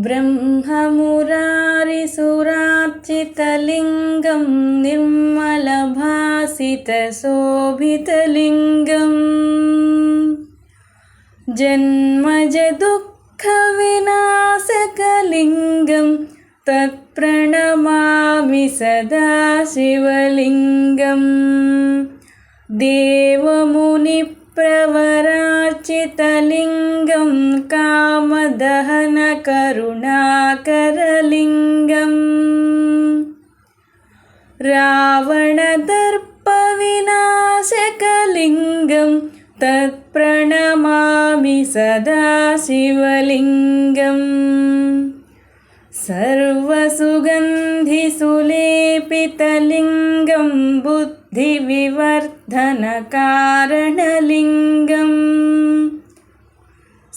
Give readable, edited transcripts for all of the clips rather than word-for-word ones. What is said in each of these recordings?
ब्रह्ममुरारिसुरार्चितलिङ्गं निर्मलभासितशोभितलिङ्गम् जन्मजदुःखविनाशकलिङ्गं तत्प्रणमामि सदा शिवलिङ्गम् देवमुनिप्रवरार्चितलिङ्गं कामदहनकरुणाकरलिङ्गम् रावणदर्पविनाशकलिङ्गं तत्प्रणमामि सदा शिवलिङ्गम् सर्वसुगन्धिसुलेपितलिङ्गं बुद्धिविवर्धनकारणलिङ्गम्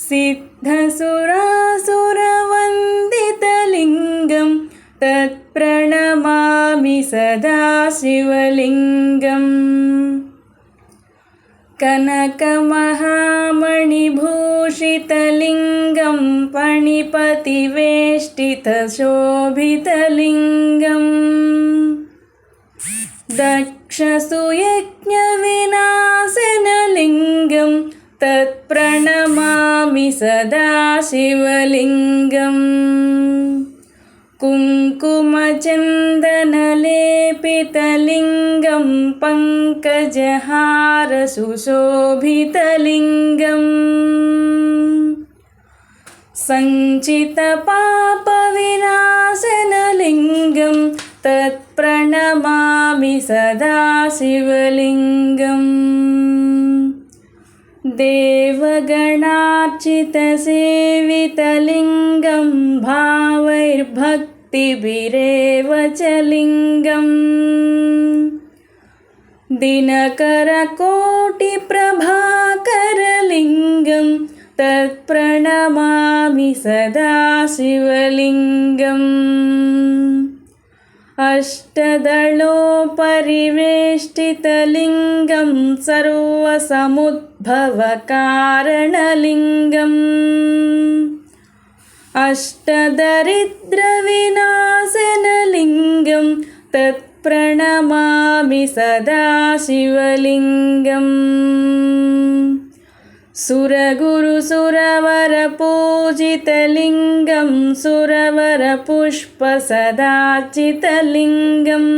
सिद्धसुरासुरवन्दितलिङ्गं तत्प्रणमामि सदा शिवलिङ्गम् कनकमहामणिभूषितलिङ्गं फणिपतिवेष्टितशोभितलिङ्गम् दक्षसुयज्ञविनाशनलिङ्गं तत्प्रणमामि सदा शिवलिङ्गम् कुङ्कुमचन्दनलेपितलिङ्गं पङ्कजहारसुशोभितलिङ्गम् सञ्चितपापविनाशनलिङ्गं तत्प्रणमामि सदा शिवलिङ्गम् देवगणार्चितसेवितलिङ्गं भावैर्भक्तिभिरेव च लिङ्गम् दिनकरकोटिप्रभाकरलिङ्गं तत्प्रणमामि सदा शिवलिङ्गम् अष्टदलोपरिवेष्टितलिङ्गं सर्वसमुद्भवकारणलिङ्गम् अष्टदरिद्रविनाशनलिङ्गं तत्प्रणमामि सदा शिवलिङ्गम् सुरगुरुसुरवरपूजितलिङ्गं सुरवरपुष्पसदार्चितलिङ्गम्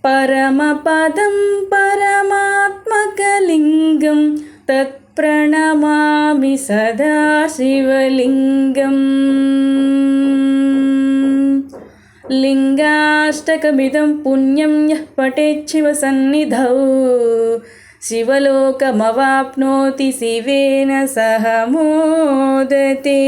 परमपदं परमात्मकलिङ्गं तत्प्रणमामि सदा शिवलिङ्गम् लिङ्गाष्टकमिदं पुण्यं यः पठेत् शिवसन्निधौ शिवलोकमवाप्नोति, शिवेन सह मोदते।